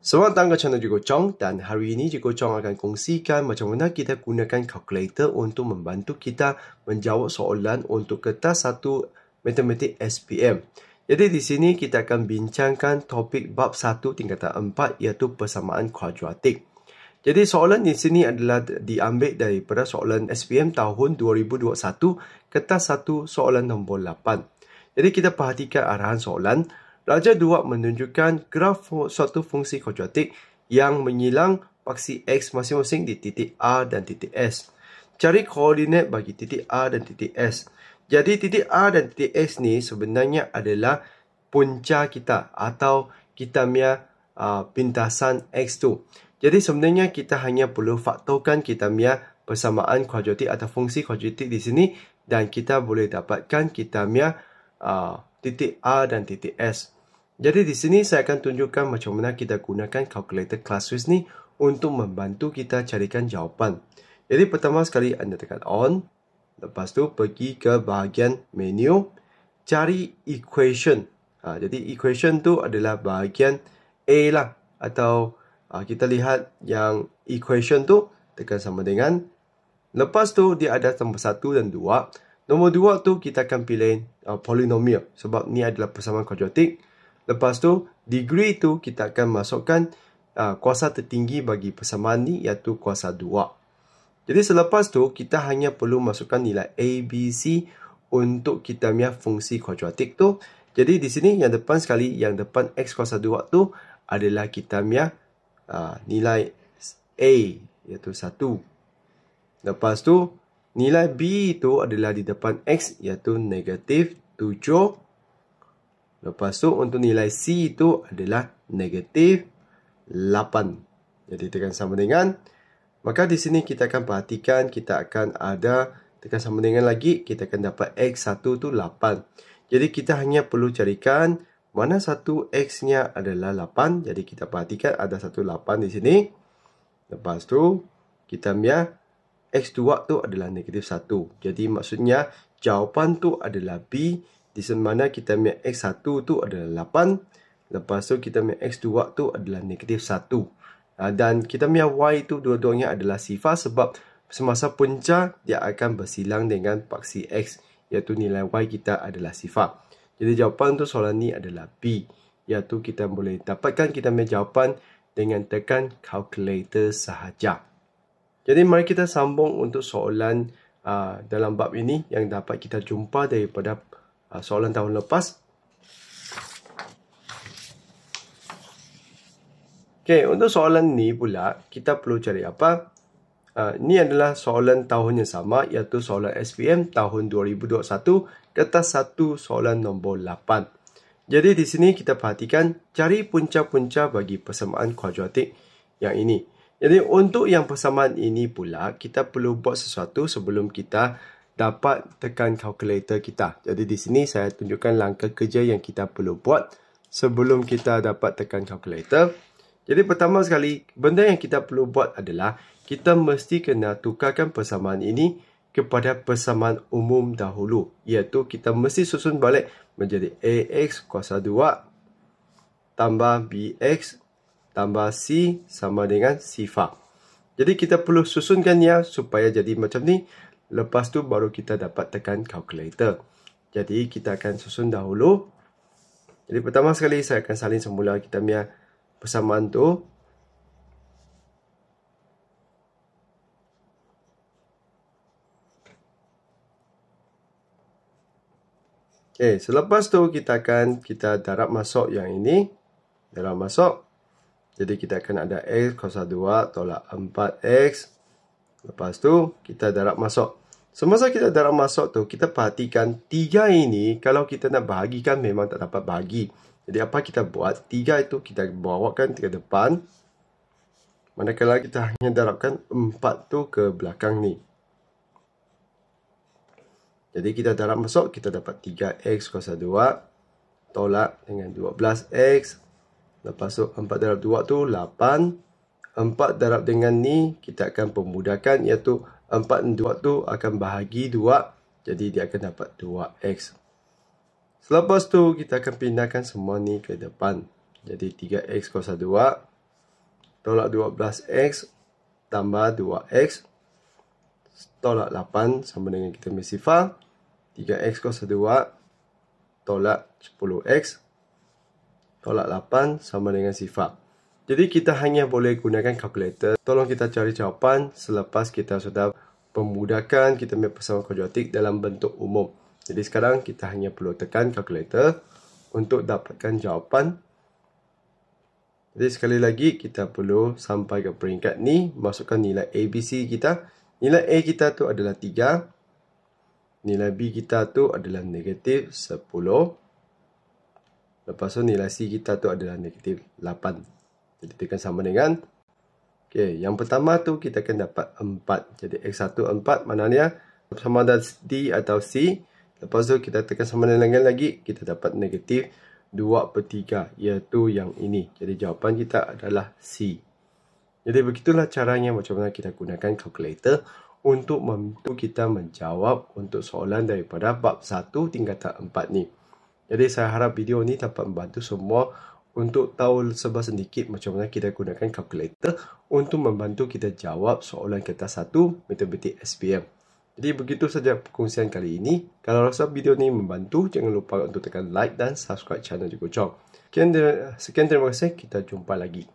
Selamat datang ke channel Cikgu Chong, dan hari ini Cikgu Chong akan kongsikan macam mana kita gunakan kalkulator untuk membantu kita menjawab soalan untuk kertas 1 Matematik SPM. Jadi di sini kita akan bincangkan topik bab 1 tingkatan 4 iaitu persamaan kuadratik. Jadi soalan di sini adalah diambil daripada soalan SPM tahun 2021 kertas 1 soalan nombor 8. Jadi kita perhatikan arahan soalan. Raja 2 menunjukkan graf suatu fungsi kuadratik yang menyilang paksi X masing-masing di titik A dan titik S. Cari koordinat bagi titik A dan titik S. Jadi titik A dan titik S ni sebenarnya adalah punca kita atau kita punya pintasan X tu. Jadi sebenarnya kita hanya perlu faktorkan kita punya persamaan kuadratik atau fungsi kuadratik di sini dan kita boleh dapatkan kita punya titik A dan titik S. Jadi di sini saya akan tunjukkan macam mana kita gunakan calculator ClassWiz ni untuk membantu kita carikan jawapan. Jadi pertama sekali anda tekan on. Lepas tu pergi ke bahagian menu. Cari equation. Jadi equation tu adalah bahagian A lah. Atau kita lihat yang equation tu tekan sama dengan. Lepas tu dia ada nombor 1 dan 2. Nombor 2 tu kita akan pilih polinomial. Sebab ni adalah persamaan kuadratik. Lepas tu, degree tu kita akan masukkan kuasa tertinggi bagi persamaan ni iaitu kuasa 2. Jadi selepas tu, kita hanya perlu masukkan nilai A, B, C untuk kita punya fungsi kuadratik tu. Jadi di sini yang depan sekali, yang depan X kuasa 2 tu adalah kita punya nilai A iaitu 1. Lepas tu, nilai B itu adalah di depan X iaitu negatif 7. Lepas tu untuk nilai C itu adalah negatif 8. Jadi tekan sama dengan. Maka di sini kita akan perhatikan kita akan ada tekan sama dengan lagi. Kita akan dapat X1 tu 8. Jadi kita hanya perlu carikan mana satu X-nya adalah 8. Jadi kita perhatikan ada satu 8 di sini. Lepas tu kita punya X2 tu adalah negatif 1. Jadi maksudnya jawapan tu adalah B. Di mana kita punya X1 tu adalah 8. Lepas tu kita punya X2 tu adalah negatif 1. Dan kita punya Y tu dua-duanya adalah sifar sebab semasa punca dia akan bersilang dengan paksi X. Iaitu nilai Y kita adalah sifar. Jadi jawapan tu soalan ni adalah B. Iaitu kita boleh dapatkan kita punya jawapan dengan tekan calculator sahaja. Jadi mari kita sambung untuk soalan dalam bab ini yang dapat kita jumpa daripada soalan tahun lepas. Okey, untuk soalan ni pula kita perlu cari apa? Ini adalah soalan tahun yang sama iaitu soalan SPM tahun 2021 kertas 1 soalan nombor 8. Jadi di sini kita perhatikan cari punca-punca bagi persamaan kuadratik yang ini. Jadi untuk yang persamaan ini pula kita perlu buat sesuatu sebelum kita dapat tekan kalkulator kita. Jadi di sini saya tunjukkan langkah kerja yang kita perlu buat sebelum kita dapat tekan kalkulator. Jadi pertama sekali, benda yang kita perlu buat adalah kita mesti kena tukarkan persamaan ini kepada persamaan umum dahulu. Iaitu kita mesti susun balik menjadi AX kuasa 2 tambah BX tambah C sama dengan sifar. Jadi kita perlu susunkannya supaya jadi macam ni. Lepas tu baru kita dapat tekan calculator. Jadi kita akan susun dahulu. Jadi pertama sekali saya akan salin semula kita punya persamaan tu. Okey, selepas tu kita darab masuk yang ini. Darab masuk. Jadi kita akan ada X kuasa 2 tolak 4X. Lepas tu kita darab masuk. Semasa kita darab masuk tu, kita perhatikan 3 ini, kalau kita nak bahagikan memang tak dapat bahagi. Jadi apa kita buat? 3 itu kita bawakan ke depan. Manakala kita hanya darabkan 4 tu ke belakang ni. Jadi kita darab masuk, kita dapat 3X kuasa 2. Tolak dengan 12X. Lepas tu 4 darab 2 tu 8. 4 darab dengan ni, kita akan pemudahkan iaitu 4 dan 2 tu akan bahagi 2. Jadi dia akan dapat 2X. Selepas tu kita akan pindahkan semua ni ke depan. Jadi 3X kuasa 2 tolak 12x tambah 2x tolak 8 sama dengan kita ambil sifar. 3x kuasa 2 tolak 10x tolak 8 sama dengan sifar. Jadi kita hanya boleh gunakan kalkulator. Tolong kita cari jawapan selepas kita sudah memudahkan kita ambil persamaan kuadratik dalam bentuk umum. Jadi sekarang kita hanya perlu tekan kalkulator untuk dapatkan jawapan. Jadi sekali lagi kita perlu sampai ke peringkat ni, masukkan nilai ABC kita. Nilai A kita tu adalah 3. Nilai B kita tu adalah negatif 10. Lepas tu nilai C kita tu adalah negatif 8. Jadi tekan sama dengan. Okey, yang pertama tu kita akan dapat 4. Jadi X1 4 maknanya sama ada D atau C. Lepas tu kita tekan sama dengan lagi, kita dapat negatif 2/3, iaitu yang ini. Jadi jawapan kita adalah C. Jadi begitulah caranya macam mana kita gunakan kalkulator untuk membantu kita menjawab untuk soalan daripada bab 1 tingkatan 4 ni. Jadi saya harap video ni dapat membantu semua untuk tahu sebab sedikit macam mana kita gunakan kalkulator untuk membantu kita jawab soalan kertas 1 matematik SPM. Jadi begitu saja perkongsian kali ini. Kalau rasa video ni membantu, jangan lupa untuk tekan like dan subscribe channel Cikgu Chong. Sekian terima kasih, kita jumpa lagi.